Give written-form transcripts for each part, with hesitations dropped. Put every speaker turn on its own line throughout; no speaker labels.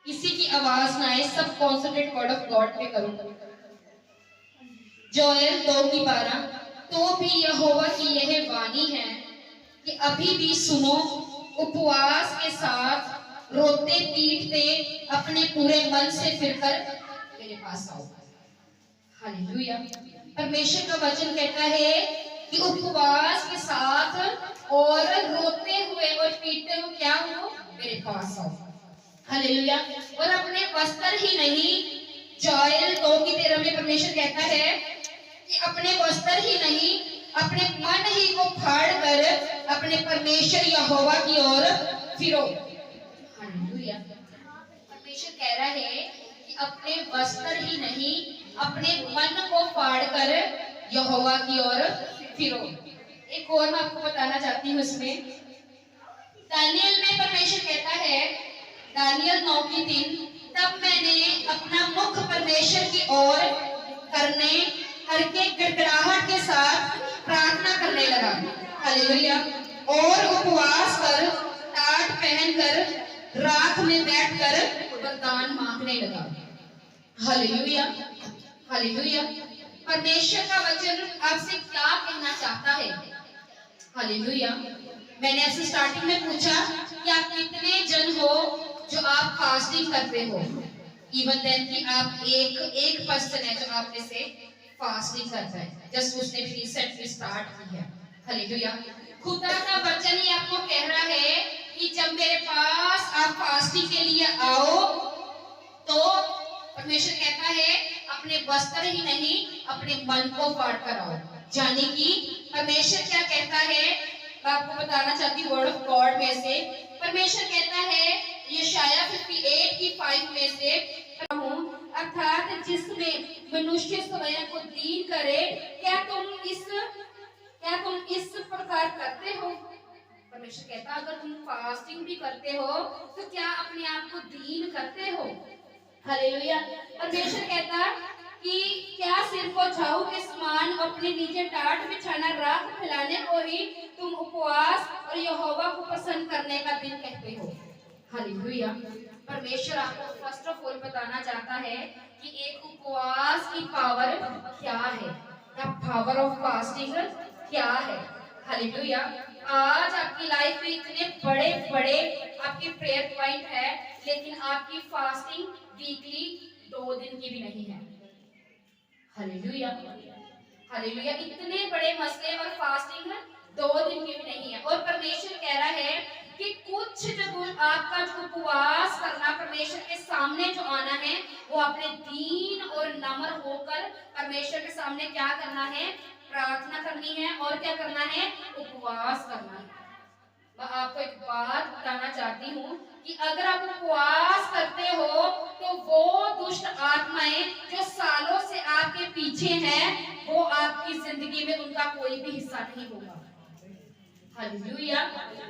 किसी की आवाज ना आए, सब कॉन्सेंट्रेट वर्ड ऑफ गॉड पे करो। जोएल 2:12, तो भी यहोवा की यह वाणी है कि अभी भी सुनो, उपवास के साथ रोते पीटते अपने पूरे मन से फिरकर मेरे पास आओ। हालेलुया। परमेश्वर का वचन कहता है कि उपवास के साथ और रोते हुए और पीटते हुए क्या हो, मेरे पास आओ। हालेलुया। और अपने वस्त्र ही नहीं, जोएल 2:13 में परमेश्वर कहता है कि अपने वस्त्र ही नहीं, अपने मन ही को फाड़ कर अपने परमेश्वर यहोवा की ओर फिरो। हालेलुया। परमेश्वर कह रहा है कि अपने वस्त्र ही नहीं, अपने मन को फाड़ कर यहोवा की ओर फिरो। एक और मैं आपको बताना चाहती हूँ इसमें, दानियल में परमेश्वर कहता है, दानियल 9:3, तब मैंने अपना मुख परमेश्वर की ओर करके गिड़गिड़ाहट के साथ प्रार्थना करने लगा। हालेलुया। और उपवास कर, टाट पहनकर, राख में बैठकर वरदान मांगने लगा। हालेलुया। हालेलुया। परमेश्वर का वचन आपसे क्या कहना चाहता है? हालेलुया। मैंने आपसे स्टार्टिंग में पूछा कि आप कितने जन हो जो आप फास्टिंग करते हो। इवन देन कि आप एक पर्सन है जो आप में से फास्टिंग करता है, जस्ट उसने भी रिसेंटली स्टार्ट की है। हालेलुया। खुदा का वचन ही आपको कह रहा है कि जब मेरे पास आप फास्टिंग के लिए आओ तो परमेश्वर कहता है अपने वस्त्र ही नहीं, अपने मन को फाड़ कर आओ। यानी कि परमेश्वर क्या कहता है, मैं आपको बताना चाहती हूँ वर्ड ऑफ गॉड में से। परमेश्वर कहता है यशाया 58:5 में से, अर्थात जिसमें मनुष्य स्वयं को दीन करे, क्या तुम इस प्रकार करते हो? परमेश्वर कहता अगर तुम फास्टिंग भी करते हो तो क्या अपने आप को दीन करते हो? हालेलुया। परमेश्वर कहता कि क्या सिर को झाऊ के समान अपने नीचे टाट बिछाना, राख फैलाने को ही तुम उपवास और यहोवा को प्रसन्न करने का दिन कहते हो? हालेलुया। परमेश्वर आपको फर्स्ट ऑफ ऑल बताना चाहता है कि एक उपवास की पावर क्या है, द पावर ऑफ फास्टिंग क्या है। हालेलुया। आज आपकी लाइफ में इतने बड़े बड़े आपके प्रेयर पॉइंट है, लेकिन आपकी फास्टिंग वीकली 2 दिन की भी नहीं है। हालेलुया। हालेलुया। इतने बड़े मसले और फास्टिंग 2 दिन की भी नहीं है। और परमेश्वर कह रहा है कि कुछ जो आपका जो उपवास करना, परमेश्वर के सामने जो आना है, वो अपने दीन और नम्र होकर परमेश्वर के सामने क्या करना है, प्रार्थना करनी है। और क्या करना है, उपवास करना है। मैं आपको एक बात बताना चाहती हूँ कि अगर आप उपवास करते हो तो वो दुष्ट आत्माएं जो सालों से आपके पीछे हैं, वो आपकी जिंदगी में उनका कोई भी हिस्सा नहीं होगा। हालेलुया।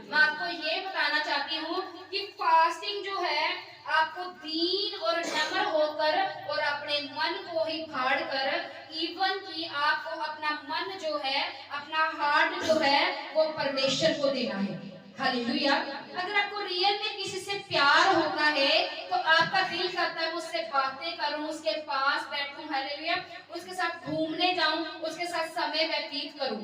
मैं आपको ये बताना चाहती हूँ कि फास्टिंग जो है आपको दीन और नम्र होकर और अपने मन को ही फाड़ कर, इवन कि आपको अपना मन जो है, अपना हार्ट जो है, वो परमेश्वर को देना है। हालेलुया। अगर आपको रियल में किसी से प्यार होता है तो आपका दिल करता है उससे बातें करूं, उसके पास बैठूं, हालेलुया, उसके साथ घूमने जाऊं, उसके साथ समय व्यतीत करूं।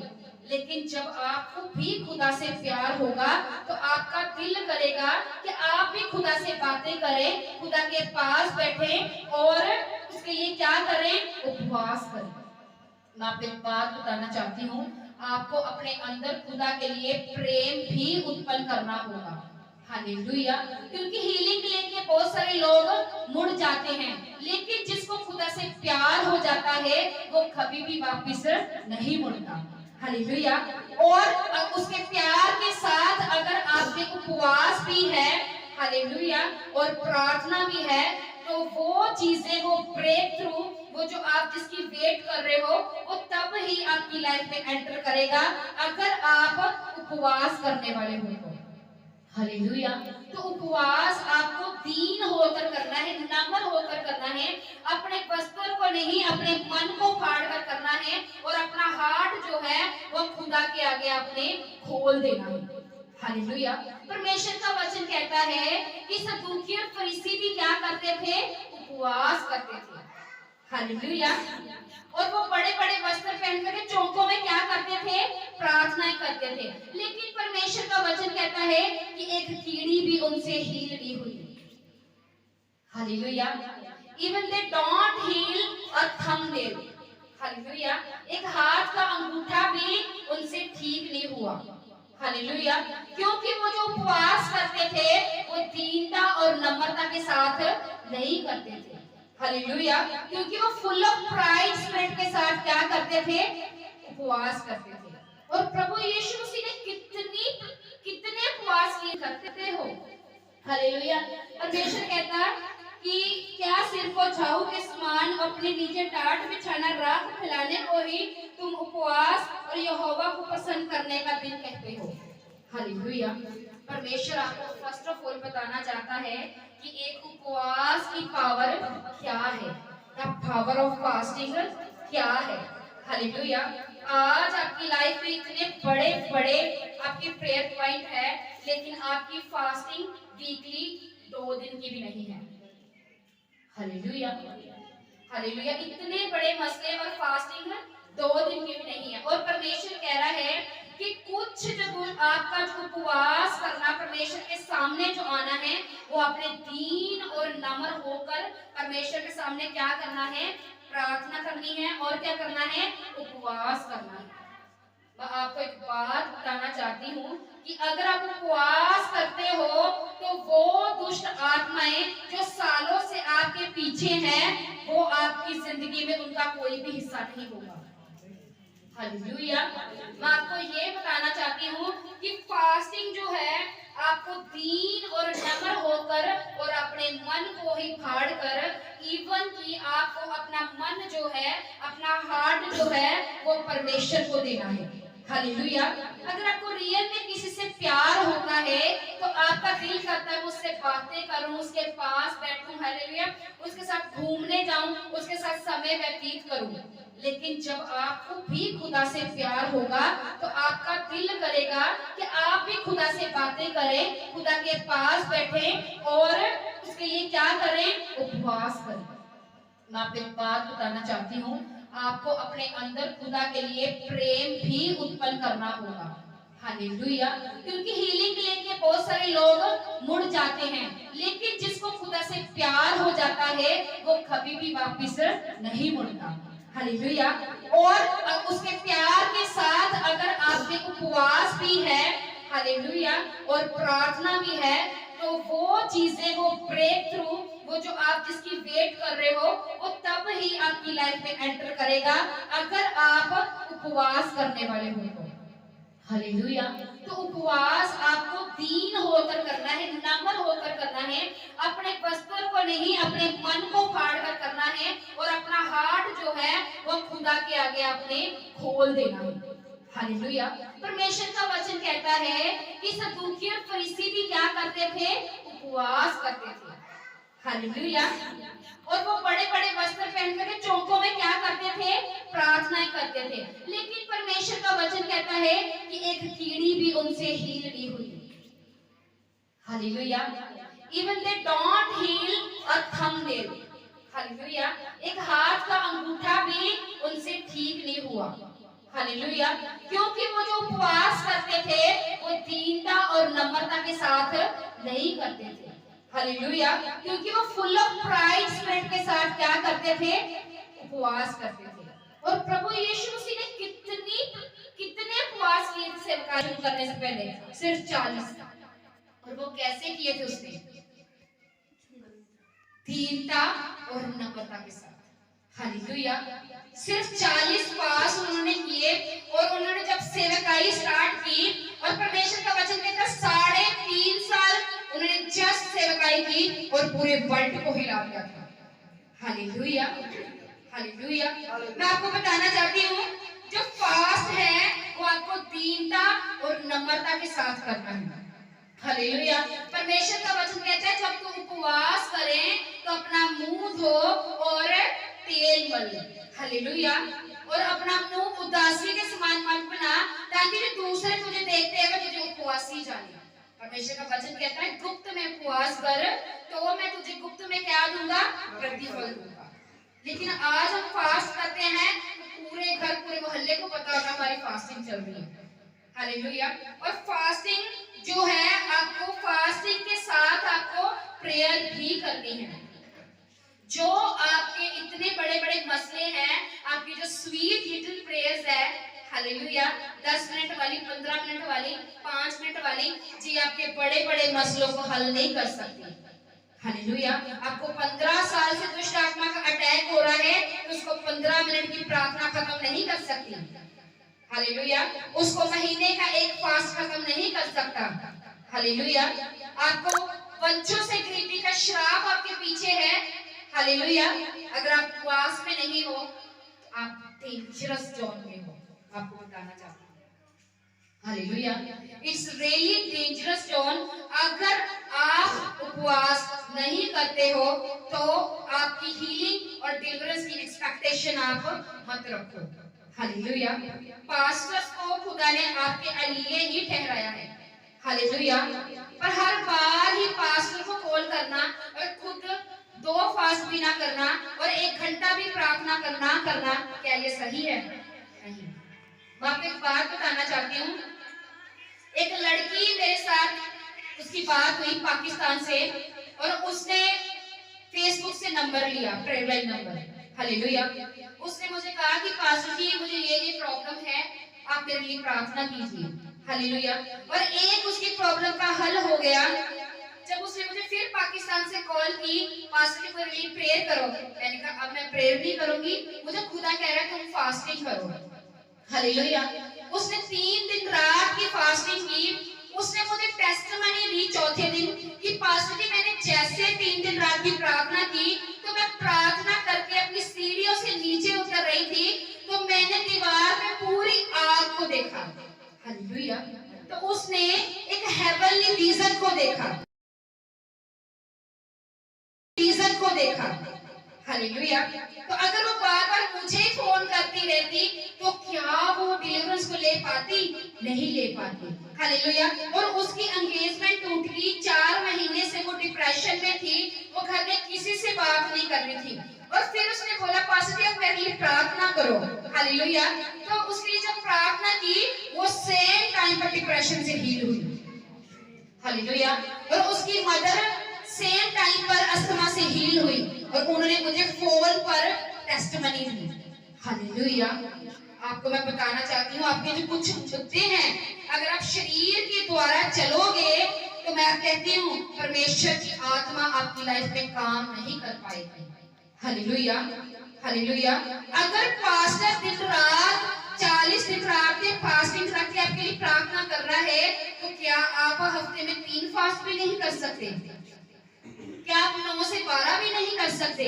लेकिन जब आपको भी खुदा से प्यार होगा तो आपका दिल करेगा कि आप भी खुदा से बातें करें, खुदा के पास बैठें और उसके लिए क्या करें, उपवास करें। मैं आपको एक बात बताना चाहती हूँ, आपको अपने अंदर खुदा के लिए प्रेम भी उत्पन्न करना होगा। हालेलुया। क्योंकि हीलिंग लेके बहुत सारे लोग मुड़ जाते हैं, लेकिन जिसको खुदा से प्यार हो जाता है वो कभी भी वापस नहीं मुड़ता। हालेलुया। और उसके प्यार के साथ अगर आपके उपवास भी है, हालेलुया, और प्रार्थना भी है, तो वो चीजें, वो ब्रेक थ्रू, वो जो आप जिसकी वेट कर रहे हो, वो तब ही आपकी लाइफ में एंटर करेगा अगर आप उपवास करने वाले हो तो। हालेलुया। तो उपवास आपको दीन होकर करना है, नम्र होकर करना है, अपने वस्त्र को नहीं, अपने मन को फाड़ कर करना है, और अपना हार्ट जो है वो खुदा के आगे आपने खोल देना है। हालेलुया। परमेश्वर का वचन कहता है कि सदूकी और फरीसी भी क्या कर उपवास करते थे। हालेलुया। और वो बड़े बड़े वस्त्र पहन करके चौकों में क्या करते थे? प्रार्थनाएं करते थे। लेकिन परमेश्वर का वचन कहता है कि एक कीड़ी भी उनसे हील नहीं हुई। Hallelujah. Even they don't heal a thumbnail. Hallelujah. एक हाथ का अंगूठा भी उनसे ठीक नहीं हुआ। हालेलुया। क्योंकि वो जो उपवास करते थे वो दीनता और नम्रता के साथ नहीं करते थे। हालेलुया। क्योंकि वो फुल ऑफ प्राइड स्पिरिट के साथ क्या करते थे? उपवास करते थे। और प्रभु यीशु मसीह ने कितने उपवास किए करते हो। हालेलुया। परमेश्वर कहता है कि क्या सिर को झाऊ के समान अपने नीचे टाट बिछाना राख फैलाने को ही तुम उपवास और यहोवा को पसंद करने का दिन कहते हो। हालेलुया। परमेश्वर आपको फर्स्ट ऑफ ऑल बताना चाहता है कि एक उपवास की पावर क्या है, द पावर ऑफ फास्टिंग क्या है। हालेलुया। आज आपकी लाइफ में इतने बड़े बड़े आपके प्रेयर पॉइंट है, लेकिन आपकी फास्टिंग वीकली 2 दिन की भी नहीं है। हालेलुया। हालेलुया। इतने बड़े मसले और फास्टिंग 2 दिन की भी नहीं है। और परमेश्वर कह रहा है कि कुछ जो आपका जो उपवास करना, परमेश्वर के सामने जो आना है, वो अपने दीन और नम्र होकर परमेश्वर के सामने क्या करना है? प्रार्थना करनी है। और क्या करना है? उपवास करना है। मैं आपको एक बात बताना चाहती हूँ कि अगर आप उपवास करते हो तो वो दुष्ट आत्माएं जो सालों से आपके पीछे हैं, वो आपकी जिंदगी में उनका कोई भी हिस्सा नहीं होगा। हालेलुया। मैं आपको ये बताना चाहती हूँ कि फास्टिंग जो है आपको दीन और नम्र होकर और अपने मन को ही फाड़ कर, इवन कि आपको अपना मन जो है, अपना हार्ट जो है, वो परमेश्वर को देना है। हालेलुया। अगर आपको रियल में किसी से प्यार होता है तो आपका दिल करता है उससे बातें करूं, उसके पास बैठूं, हालेलुया, उसके साथ घूमने जाऊं, उसके साथ समय व्यतीत करूं। लेकिन जब आपको भी खुदा से प्यार होगा तो आपका दिल करेगा कि आप भी खुदा से बातें करें, खुदा के पास बैठें और उसके लिए क्या करें? उपवास करें। मैं आपको एक बात बताना चाहती हूँ, आपको अपने अंदर खुदा के लिए प्रेम भी उत्पन्न करना होगा। हालेलुया। क्योंकि हीलिंग लेके बहुत सारे लोग मुड़ जाते हैं, लेकिन जिसको खुदा से प्यार हो जाता है वो कभी भी वापस नहीं मुड़ता। हालेलुया। और उसके प्यार के साथ अगर आपके उपवास भी है, हालेलुया, और प्रार्थना भी है, तो वो चीजें, वो ब्रेक थ्रू, वो जो आप जिसकी वेट कर रहे हो, वो तब ही आपकी लाइफ में एंटर करेगा अगर आप उपवास करने वाले हो तो। हालेलुया। तो उपवास आपको दीन होकर करना है, नम्र होकर करना है, अपने वस्त्र को नहीं, अपने मन को फाड़ कर करना है, और अपना हार्ट जो है वो खुदा के आगे आपने खोल देना है। हालेलुया। परमेश्वर का वचन कहता है कि सदूकी और फरीसी भी क्या करते थे? उपवास करते थे। हालेलुया। और वो बड़े बड़े वस्त्र पहन करके चौकों में क्या करते थे? प्रार्थनाएं करते थे। लेकिन परमेश्वर का वचन कहता है कि एक कीड़ी भी उनसे हील नहीं हुई। Hallelujah. Even they don't heal a thumbnail. Hallelujah. एक हाथ का अंगूठा भी उनसे ठीक नहीं हुआ। हालेलुया। क्योंकि वो जो उपवास करते थे वो दीनता और नम्रता के साथ नहीं करते थे। हालेलुया। क्योंकि वो फुल ऑफ प्राइड स्पिरिट के साथ क्या करते थे? उपवास करते थे। और प्रभु यीशु मसीह ने कितने उपवास किए थे सेवकाई शुरू करने से पहले? सिर्फ 40। और वो कैसे किए थे? उसने दीनता और नम्रता के साथ। हालेलुया। सिर्फ 40 पास उन्होंने किए, और उन्होंने जब सेवकाई स्टार्ट की, और परमेश्वर का वचन कहता है 3.5 साल उन्होंने जस्ट सेवकाई की और पूरे वर्ल्ड को हिला दिया था। हालेलुया। हालेलुया। मैं आपको बताना चाहती हूँ, जो फास्ट है वो आपको दीनता और नम्रता के साथ करना है। हालेलुया। परमेश्वर का वचन कहता है जब तुम उपवास करें तो अपना मुंह धो और तेल मल। हालेलुया। और अपना मुंह उदासी के समान मत बना, ताकि जो दूसरे तुझे देखते हैं वो तुझे उपवासी जाने। परमेश्वर का वचन कहता है गुप्त में उपवास कर तो मैं तुझे गुप्त में क्या दूंगा? प्रतिफल दूंगा। लेकिन आज हम फास्ट करते हैं तो पूरे घर पूरे मोहल्ले को पता होगा हमारी फास्टिंग चल रही है। हालेलुया। और फास्टिंग जो है, आपको फास्टिंग के साथ आपको प्रेयर भी करनी है। जो आपके इतने बड़े बड़े मसले हैं, आपकी जो स्वीट लिटिल प्रेयर्स है, हालेलुया, 10 मिनट वाली, 15 मिनट वाली, 5 मिनट वाली, जी आपके बड़े बड़े मसलों को हल नहीं कर सकती। हालेलुया। आपको 15 साल से दुष्ट आत्मा का अटैक हो रहा है तो उसको 15 मिनट की प्रार्थना खत्म नहीं कर सकती। हालेलुया। उसको महीने का एक फास्ट खत्म नहीं कर सकता। हालेलुया। आपको वंशों से गिरने का श्राप आपके पीछे है। हालेलुया। अगर आप उपवास में नहीं हो, आप डेंजरस जोन में हो, आपको बताना चाहती हूँ। Hallelujah. It's really dangerous zone. अगर आप उपवास नहीं करते हो तो आपकी हीलिंग और डिलीवरेंस की एक्सपेक्टेशन आप मत रखो। हालेलुया। पास्टर्स को खुदा ने आपके लिए ही ठहराया है। हालेलुया। पर हर बार ही पास्टर को कॉल करना और खुद 2 फास्ट भी ना करना और 1 घंटा भी प्रार्थना करना, क्या ये सही है? नहीं। मैं आपको एक बात बताना चाहती हूँ। एक लड़की मेरे साथ, उसकी बात हुई पाकिस्तान से, और उसने फेसबुक से नंबर लिया, प्रेयर लाइन नंबर। हालेलुया। उसने मुझे कहा कि पास्टर जी मुझे ये प्रॉब्लम है, आप मेरे लिए प्रार्थना कीजिए। हालेलुया। और एक उसकी प्रॉब्लम का हल हो गया। जब उसने मुझे फिर पाकिस्तान से कॉल की, पास्टर जी मेरे लिए प्रेयर करो, मैंने कहा अब मैं प्रेयर नहीं करूंगी, मुझे खुदा कह रहा है तुम फास्टिंग करो। हालेलुया। उसने 3 दिन रात की फास्टिंग की। उसने मुझे टेस्टिमनी दी चौथे दिन कि पास्टर जी मैंने जैसे 3 दिन रात की प्रार्थना की, तो मैं प्रार्थना करके अपनी सीढ़ियों से नीचे उतर रही थी तो मैंने दीवार में पूरी आग को देखा। हालेलुया। तो उसने एक हेवनली विजन को देखा, हालेलुया। तो अगर वो बार बार मुझे फोन करती रहती तो क्या वो डिलीवरेंस को ले पाती? नहीं ले पाती। हालेलुया। और उसकी एंगेजमेंट टूट गई। 4 महीने से वो डिप्रेशन में थी, वो घर में किसी से बात नहीं कर रही थी। और फिर उसने बोला पास्टर जी आप मेरे लिए प्रार्थना करो। हालेलुया। तो उसके लिए जब प्रार्थना की, वो सेम टाइम पर डिप्रेशन से हील हुई। हालेलुया। और उसकी मदर सेम टाइम पर अस्थमा से हील हुई और उन्होंने मुझे फोन पर टेस्टिमनी दी। हालेलुया। आपको मैं बताना चाहती हूँ, आपके जो कुछ मुद्दे हैं, अगर आप शरीर के द्वारा चलोगे तो मैं कहती हूँ परमेश्वर की आत्मा आपकी लाइफ में काम नहीं कर पाएगी। हालेलुया। हालेलुया। अगर पास्टर दिन रात 40 दिन रात के फास्टिंग रख के आपके लिए प्रार्थना कर रहा है, तो क्या आप हफ्ते में 3 फास्ट भी नहीं कर सकते? क्या आप 9 से 12 भी नहीं कर सकते?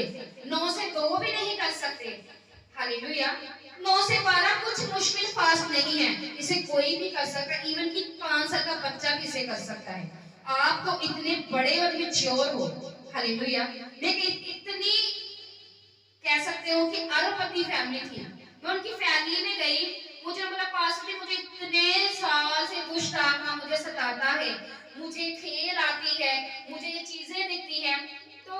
9 से 2 भी नहीं कर सकते? हालेलुया। 9 से 12 कुछ मुश्किल फास्ट नहीं है, इसे कोई भी कर सकता है, इवन कि 5 साल का बच्चा भी इसे कर सकता है। आप तो इतने बड़े और मैच्योर हो। हालेलुया। लेकिन इतनी कह सकते हो कि अरबपति फैमिली थी। मैं उनकी फैमिली में गई, मुझे बोला पास्टर जी मुझे इतने साल से दुष्ट आत्मा मुझे सताता है, मुझे खेल आती है, मुझे ये चीजें दिखती हैं। तो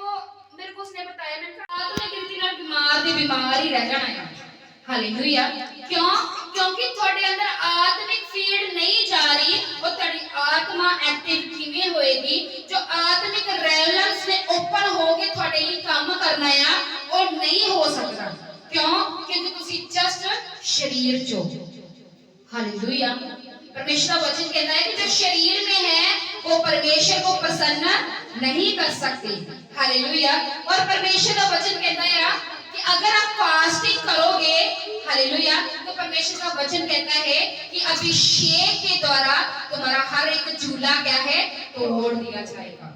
मेरे को उसने बताया, मैंने कहा तो मैं गिनती ना बीमार ही रह जाना है। हालेलुया। क्यों? क्योंकि ਤੁਹਾਡੇ अंदर आत्मिक फीड नहीं जा रही, और ਤੁਹਾਡੀ आत्मा एक्टिव किवें होएगी? जो आत्मिक रेवलेंस में ओपन होके ਤੁਹਾਡੇ ਲਈ काम करना है और नहीं हो सकता। क्यों? क्योंकि ਤੁਸੀਂ जस्ट शरीर चो। हालेलुया। परमेश्वर का वचन कहता है कि जो शरीर में है वो परमेश्वर को प्रसन्न नहीं कर सकते। हालेलुया। और परमेश्वर का वचन कहता है कि अगर आप फास्टिंग करोगे, हालेलुया, तो परमेश्वर का वचन कहता है कि अभिषेक के द्वारा तुम्हारा हर एक झूला क्या है तोड़ दिया जाएगा।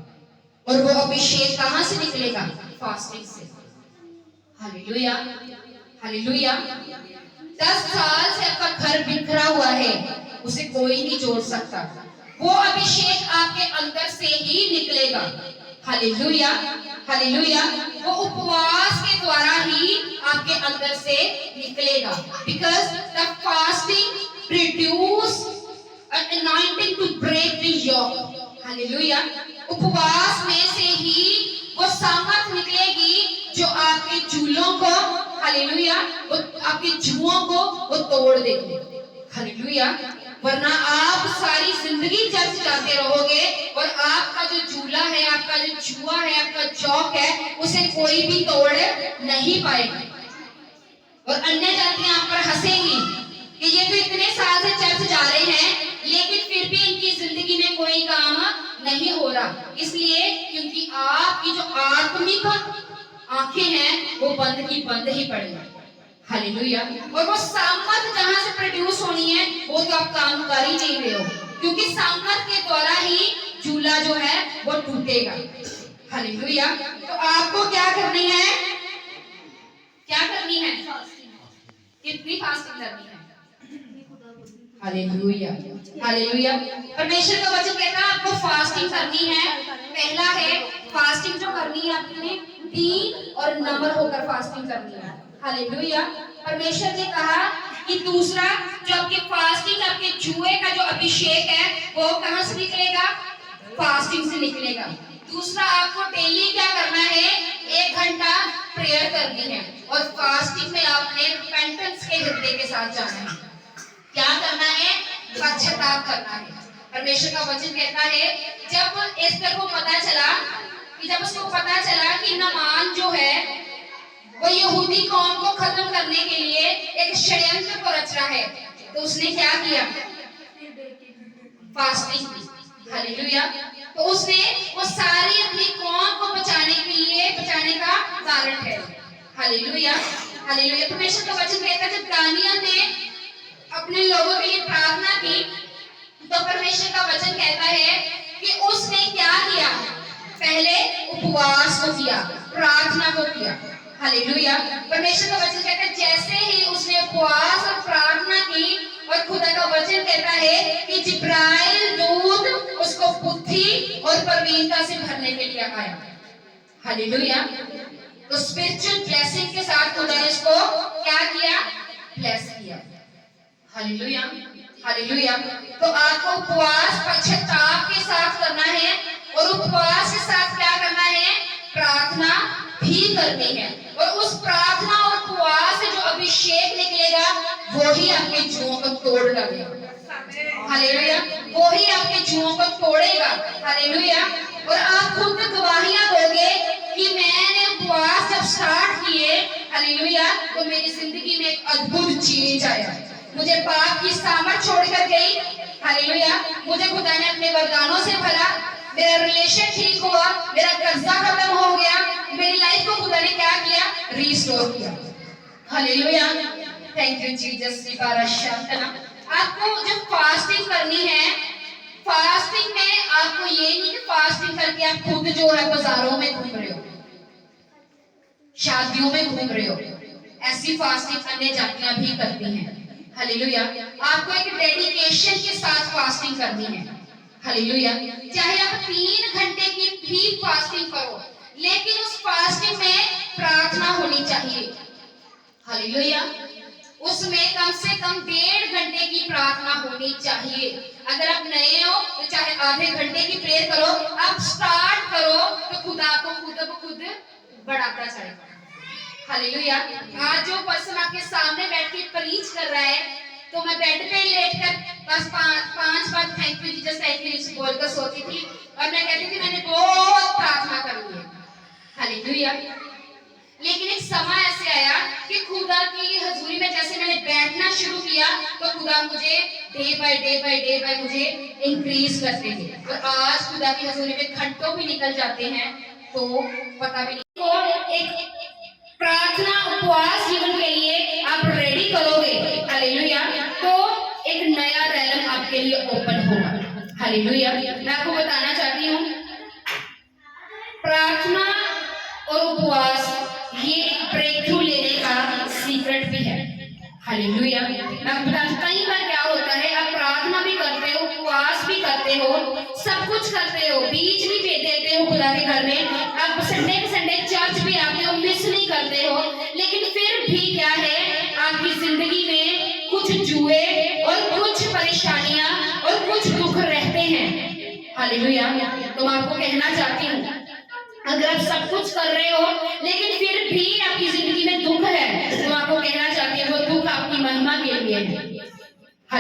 और वो अभिषेक कहां से निकलेगा? फास्टिंग से। हालेलुया। हालेलुया। 10 साल से आपका घर बिखरा हुआ है, उसे कोई नहीं जोड़ सकता। वो अभिषेक आपके अंदर से ही निकलेगा। हालेलुया। हालेलुया। वो उपवास के द्वारा ही आपके अंदर से निकलेगा। Because the fasting produce an anointing to break the yoke. Hallelujah. उपवास में से ही वो सामर्थ निकलेगी हालेलुया, वो आपके जुओं को वो तोड़ देंगे, हालेलुया। वरना आप सारी जिंदगी चर्च जाते रहोगे और आपका जो झूला है, आपका जो जुआ है, आपका चौक है, उसे कोई भी तोड़ नहीं पाएगा। और अन्य जातियां आप पर हंसेंगी कि ये तो इतने साल से चर्च जा रहे हैं लेकिन फिर भी इनकी जिंदगी में कोई काम नहीं हो रहा। इसलिए क्योंकि आपकी जो आत्मिक आंखें हैं वो बंद की बंद ही पड़ी, हालेलुया। और वो सामर्थ जहां से प्रोड्यूस होनी है वो तो आप काम कर ही नहीं रहे हो, क्योंकि सामर्थ के द्वारा ही झूला जो है वो टूटेगा, हालेलुया। तो आपको क्या करनी है, क्या करनी है, कितनी फास्टिंग करनी है, हालेलुया, हालेलुया। परमेश्वर का वचन कहता है आपको फास्टिंग करनी है। पहला है फास्टिंग जो करनी है आपने दीन और नम्र होकर फास्टिंग करनी है, हालेलुया। परमेश्वर ने कहा कि दूसरा जो आपकी फास्टिंग, आपके जुए का जो अभिषेक है वो कहां से निकलेगा, फास्टिंग से निकलेगा। दूसरा आपको डेली क्या करना है, 1 घंटा प्रेयर करनी है और फास्टिंग में आपने रिपेंटेंस के हृदय के साथ जाना है। क्या करना है, पश्चाताप करना है। परमेश्वर का वचन कहता है जब एस्तर को पता चला कि जब उसको पता चला कि नामान जो है वो यहूदी कौम को खत्म करने के लिए एक षड्यंत्र को रच रहा है, तो उसने क्या किया, फास्टिंग की, हालेलुया। तो उसने वो सारी अपनी कौम को बचाने के लिए, बचाने का कारण है, हालेलुया, हालेलुया। परमेश्वर का वचन कहता है जब दानियल ने अपने लोगों के लिए प्रार्थना की तो परमेश्वर का वचन कहता है कि उसने क्या किया, पहले उपवास को किया, प्रार्थना को किया, हालेलुया। परमेश्वर का वचन कहता है जैसे ही उसने उपवास और प्रार्थना की और खुदा का वचन कहता है कि जिब्राइल दूत उसको बुद्धि और प्रवीणता से भरने के लिए आया, हालेलुया। तो स्पिरिचुअल ब्लेसिंग के साथ खुदा ने इसको क्या किया, ब्लेस किया, हालेलुया, हालेलुया। तो आपको उपवास पश्चाताप के साथ करना है और उपवास के साथ क्या करना है, प्रार्थना भी करनी है। और उस प्रार्थना और उपवास से जो अभिषेक निकलेगा वो ही आपके जुओं को तोड़ डालेगा, हालेलुया, वो ही आपके जुओं को तोड़ेगा, हालेलुया। और आप खुद गवाहियां दोगे कि मैंने उपवास जब स्टार्ट किए, हालेलुया, तो मेरी जिंदगी में एक अद्भुत चेंज आया, मुझे पाप की सामर्थ छोड़कर गई, हालेलुया। मुझे खुदा ने अपने वरदानों से भरा, मेरा रिलेशन ठीक हुआ, मेरा कर्जा खत्म हो गया, मेरी लाइफ को खुदा ने क्या किया, रिस्टोर किया, हालेलुया। Thank you Jesus. आपको जब फास्टिंग करनी है, फास्टिंग में आपको ये नहीं कि फास्टिंग करके आप खुद जो है बाजारों में घूम रहे हो, शादियों में घूम रहे हो, ऐसी फास्टिंग अन्य जातियां भी करती हैं, हालेलुया। आपको एक डेडिकेशन के साथ फास्टिंग करनी है, हालेलुया। चाहे आप 3 घंटे की भी फास्टिंग करो लेकिन उस फास्टिंग में प्रार्थना होनी चाहिए, हालेलुया। उसमें कम से कम 1.5 घंटे की प्रार्थना होनी चाहिए। अगर आप नए हो तो चाहे आधे घंटे की प्रेयर करो, आप स्टार्ट करो तो खुदा आपको खुद बढ़ाता जाएगा, हालेलुया। आज जो पर्सन आपके सामने बैठ के प्रीच कर रहा है तो मैं बेड पे लेटकर बस 5 बार thank you Jesus thank you बोलकर सोती थी और मैं कहती थी मैंने बहुत प्रार्थना करी है, हालेलुया। लेकिन एक समय ऐसे आया कि खुदा की हजूरी में जैसे मैंने बैठना शुरू किया तो खुदा मुझे डे बाय मुझे इंक्रीज करते गए और आज खुदा की हजूरी में घंटों भी निकल जाते हैं तो पता भी नहीं। तो एक प्रार्थना उपवास जीवन के लिए आप रेडी करोगे, हालेलुया, तो एक नया रैलम आपके लिए ओपन होगा, हालेलुया। मैं आपको बताना चाहती हूँ प्रार्थना और उपवास ये एक ब्रेक थ्रू लेने का सीक्रेट भी है, हालेलुया। मैं बताती कई बार क्या होता है आप प्रार्थना भी करते हो, उपवास भी करते हो, सब कुछ करते हो, बीज भी दे देते हो खुदा के घर में, आप संडे के संडे चर्च भी आते हो, मिस नहीं करते हो, लेकिन फिर भी क्या है आपकी जिंदगी में कुछ जुए और कुछ परेशानियां और कुछ दुख रहते हैं, हालेलुया। तो मैं आपको कहना चाहती हूँ अगर आप सब कुछ कर रहे हो लेकिन फिर भी आपकी जिंदगी में दुख है तो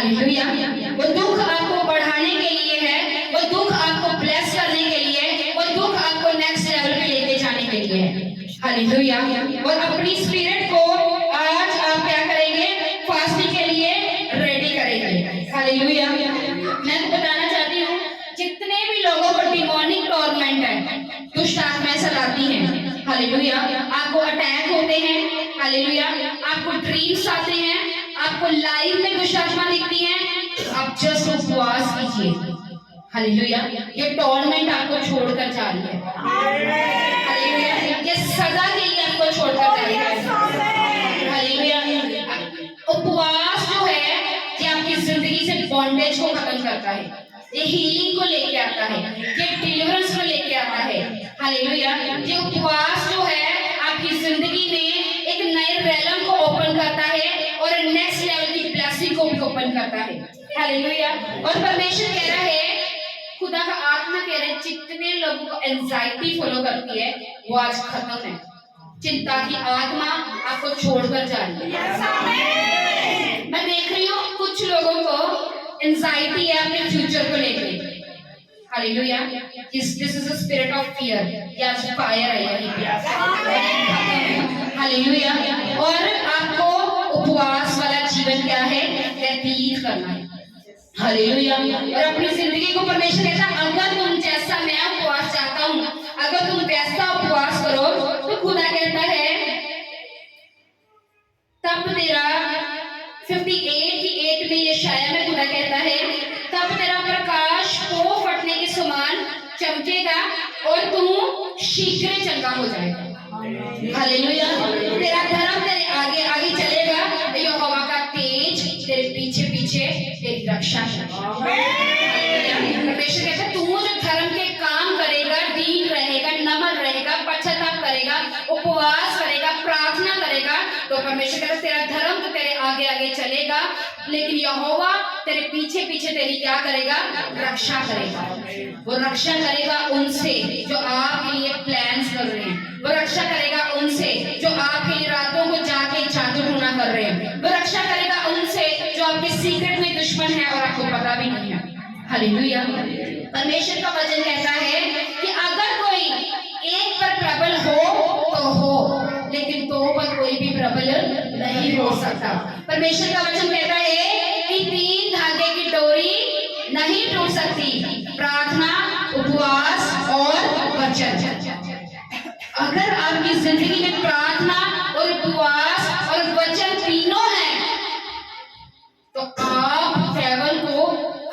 हालेलुया। वो दुख आपको बढ़ाने के लिए है, वो दुख आपको ब्लेस करने के लिए है, वो दुख आपको नेक्स्ट लेवल पे लेके जाने के लिए है। हालेलुया। और अपनी स्पिरिट को आज आप क्या करेंगे, फास्टिंग के लिए रेडी करेंगे। हालेलुया। मैं बताना चाहती हूँ, जितने भी लोगों को डिमोनिक टॉर्मेंट है, दुष्ट आत्माएं सताती हैं, हालेलुया, आपको अटैक होते हैं, हालेलुया, आपको ड्रीम्स आते हैं, आपको लाइफ में दुष्ट आत्मा दिखती हैं, आप जस्ट उपवास कीजिए। हालेलुया। ये टॉर्मेंट आपको छोड़कर जा रही है। हालेलुया। ये सजा के लिए आपको छोड़कर जा रही है। हालेलुया। उपवास जो है ये आपकी जिंदगी से बॉन्डेज को खत्म करता है, ये हीलिंग को लेके आता है, ये डिलीवरेंस को लेके आता है। हालेलुया। ये उपवास जो है आपकी जिंदगी में एक नए रेलम को ओपन करता है और नेक्स्ट लेवल की ब्लेसिंग को भी ओपन करता है। हालेलुया। और परमेश्वर कह रहा है, खुदा का आत्मा कह रहे हैं, जितने लोगों को एंजाइटी फॉलो करती है वो आज खत्म है। चिंता की आत्मा आपको छोड़कर जा रही है। मैं देख रही हूँ कुछ लोगों को एंजाइटी है अपने फ्यूचर को लेकर। Hallelujah. This is a spirit of fear. ये आज फायर है यहीं पे। हालेलुया। और आपको उपवास वाला जीवन क्या है, व्यतीत करना है। हालेलुया। और अपनी जिंदगी को परमेश्वर कहता है, अगर तुम जैसा मैं उपवास चाहता हूँ, अगर तुम वैसा उपवास करो, तो खुदा कहता है तब तेरा 58 में यशाया में खुदा कहता है, तब तेरा प्रकाश को फटने के समान चमकेगा और तू शीघ्र चंगा हो जाएगा। हालेलुया। तेरा धर्म तेरे आगे आगे चलेगा, यहोवा का तेज तेरे पीछे पीछे तेरी रक्षा करेगा। परमेश्वर कहता है, तू जो धर्म के काम करेगा, दीन रहेगा, नम्र रहेगा, पश्चाताप करेगा, उपवास करेगा, प्रार्थना करेगा, तो परमेश्वर कहता है तेरा धर्म तो तेरे आगे आगे चलेगा, लेकिन यहोवा तेरे पीछे पीछे तेरी क्या करेगा, रक्षा करेगा। वो रक्षा करेगा उनसे जो आपके लिए प्लान्स कर रहे हैं, वो रक्षा करेगा उनसे जो आपके लिए रातों को जाके जादू टूना कर रहे हैं, वो रक्षा करेगा उनसे जो आपके सीक्रेट में दुश्मन है और आपको पता भी नहीं है। हालेलुया। परमेश्वर का वचन कहता है कि अगर कोई एक पर प्रबल हो तो हो, लेकिन दो पर कोई भी प्रबल नहीं हो सकता। परमेश्वर का वचन कहता है कि 3 धागे की डोरी नहीं टूट सकती, प्रार्थना, उपवास और वचन। अगर आपकी जिंदगी में प्रार्थना और उपवास और वचन तीनों हैं, तो आप केवल को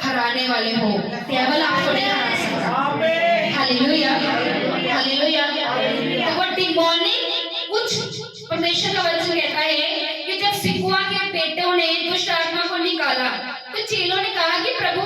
हराने वाले हो, केवल आपको नहीं हरा सकता। हालेलुया। हालेलुया। तो वो डिमोनिक कुछ परमेश्वर का वचन कहता है कि जब सिकुआ के बेटों ने दुष्ट आत्मा को निकाला, तो चेलों ने कहा कि प्रभु,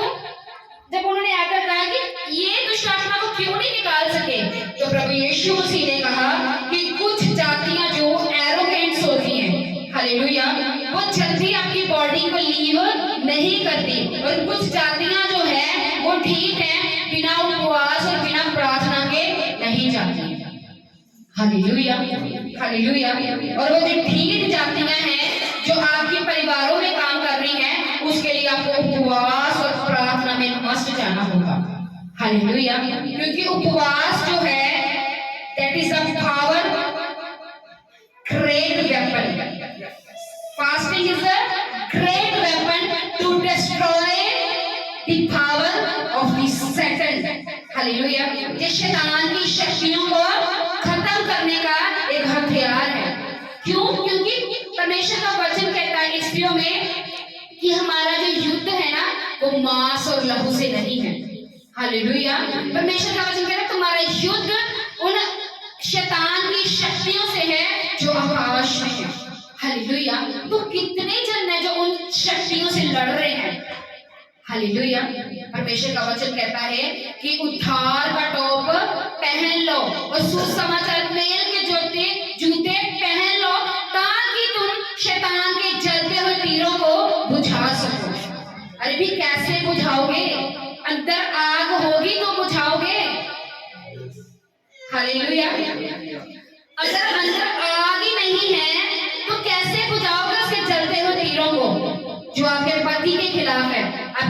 जब उन्होंने आकर कहा कि ये दुष्ट आत्मा को क्यों नहीं निकाल सके, तो प्रभु यीशु मसीह ने कहा कि कुछ जातियां जो एरोगेंट्स होती हैं, हालेलुया, वो जल्दी आपकी बॉडी को लीव नहीं करती, और कुछ जातियां जो है वो ठीक है, बिना उपवास और बिना प्रार्थना के नहीं जाती। हालेलुया। हालेलुया। और वो जो ठीक जातियां हैं जो आपके परिवारों में काम कर रही हैं, उसके लिए आपको उपवास और प्रार्थना में मस्त जाना होगा। हालेलुया। क्योंकि उपवास जो है that is a power great weapon. Fasting is a great weapon to destroy the power of the Satan. Hallelujah. ये शैतान की शक्तियों को खत्म करने का एक हथियार है। क्यों? क्योंकि परमेश्वर का वचन कहता है स्त्रियों में कि हमारा जो युद्ध है ना, वो मांस और लहू से नहीं है। हालेलुया। परमेश्वर का वचन कहता है तुम्हारा युद्ध उन शैतान की शक्तियों से है जो आकाश में है। हालेलुया। तो कितने जन है जो उन शक्तियों से लड़ रहे हैं। हालेलुया। परमेश्वर का वचन कहता है कि उद्धार का टोप पहन लो और सुसमाचार मेल के जूते पहन लो, ताकि तुम शैतान के जलते हुए तीरों को बुझा सको। अरे भी कैसे बुझाओगे? अंदर आग होगी तो बुझाओगे। हालेलुया। अगर अंदर आग ही नहीं है तो कैसे बुझाओगे उसके जलते हुए तीरों को जो आपके पति के खिलाफ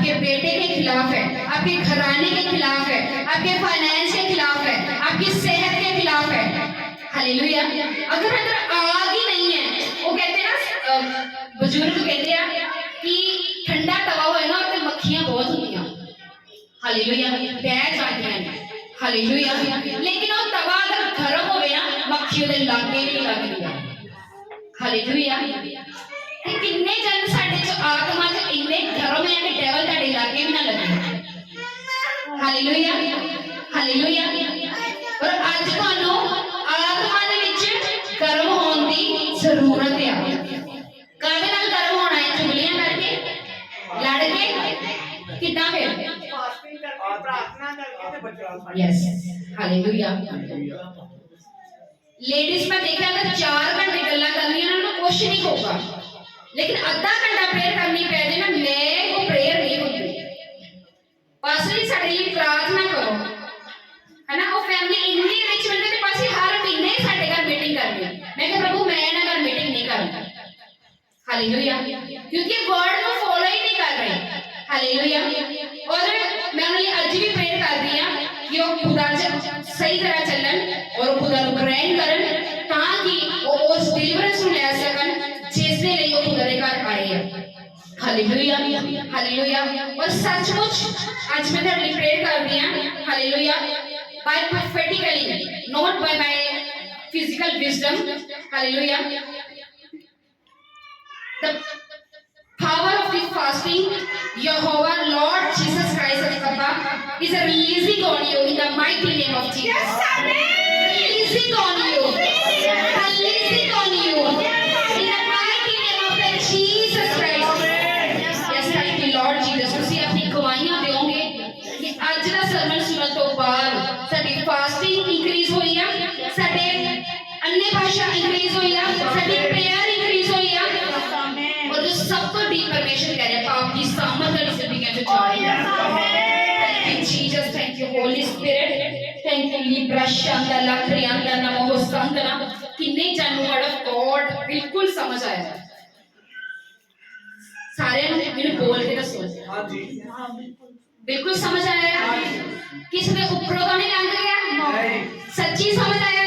आपके बेटे के खिलाफ है, आपके घराने के खिलाफ है, आपके फाइनेंस के खिलाफ है, आपकी सेहत के खिलाफ है। हालेलुया। अगर अंदर आग ही नहीं है, वो कहते हैं ना, बुजुर्ग कहते हैं कि ठंडा तवा होए ना तो मक्खियां बहुत होंदियां। हालेलुया, बैठ जाती हैं। हालेलुया। लेकिन वो तवा अगर गर्म होवे ना, मक्खियों दे लागे नहीं लगदियां। हालेलुया। ते किन्ने जन साडे च आत्मा च इन्ने गर्म है कि डेवल ताडे लागे भी ना लगे। Hallelujah, hallelujah. और आज तुहानू आत्मा दे विच गर्म होण दी जरूरत है। काहदे नाल गर्म होना है? चुगलियां करके, लड़ के, किदां फिर? फास्टिंग करके, प्रार्थना करके ते बचन। Yes, hallelujah. लेडीज में देखा अगर 4 घंटे गल्ला करनी है ना, कुछ नहीं होगा, लेकिन आधा घंटा प्रेयर करनी पै जाए ना, मैं को प्रेयर नहीं होती। पास्टर जी साडे लिए प्रार्थना करो, है ना। वो फैमिली इतनी रिच बनते थे, पास हर महीने साडे घर मीटिंग करनी। मैं कहा प्रभु मैं ना घर मीटिंग नहीं करना। हालेलुया। क्योंकि वर्ड को फॉलो ही नहीं कर रहे। हालेलुया। और मैं उन्हें आज भी प्रेयर कर दी है कि वो खुदा सही तरह चलन और खुदा को ग्रहण करन, ताकि वो उस डिलीवरेंस को ले सकन जिसने लिए वो खुदा के घर आए हैं। Hallelujah, hallelujah. और सचमुच आज मैं तेरे लिए प्रेयर कर दी है। Hallelujah. By prophetically, not by my physical wisdom. Hallelujah. The power of this fasting, Jehovah Lord Jesus Christ Papa, is releasing on you in the mighty name of Jesus. Yes, amen. Releasing on you. Releasing on you. In the mighty name of the Jesus Christ. Yes, thank you Lord Jesus. ਤੁਸੀਂ ਆਪਣੀ ਗਵਾਹੀਆਂ ਦਿਓਗੇ ਕਿ ਅੱਜ ਦਾ sermon ਸੁਣਨ ਤੋਂ ਬਾਅਦ ਸਾਡੀ fasting increase ਹੋਈ ਆ, ਸਾਡੇ अन्य भाषा इंक्रीज हुई है, साडी प्रेयर इंक्रीज हुई है, और जो सब तो डीप परमेश्वर कह रहे हैं पाप की सामर्थ वाली जिंदगी में जा रही है। Thank you Jesus, thank you Holy Spirit, thank you लिब्रा शांता लक्रियांता नमो संतना। किन्ने जानू वर्ड ऑफ गॉड बिल्कुल समझ आया? सारे मैंने बोल के दसो। हां जी, बिल्कुल समझ आया? किसी ने ऊपरों तो नहीं लंघ गया? नहीं, सच्ची समझ आया?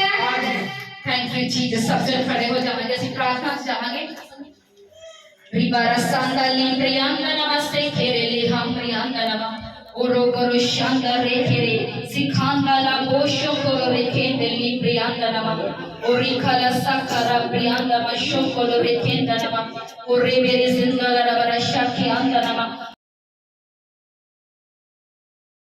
Thank you Jesus. सब जन खड़े हो जाएंगे, ਅਸੀਂ प्रार्थना से जाएंगे। रिबारा सांदाली प्रियांका नमस्ते खेरे ले हम प्रियांका नम ओरो करो शांदा रे खेरे सिखांदा ला बोशो करो रे खेंदली प्रियांका नम ओरी खला साखरा प्रियांका मशो करो रे खेंदा नम ओरे मेरे जिंदा ला बरा शाखी अंदा नम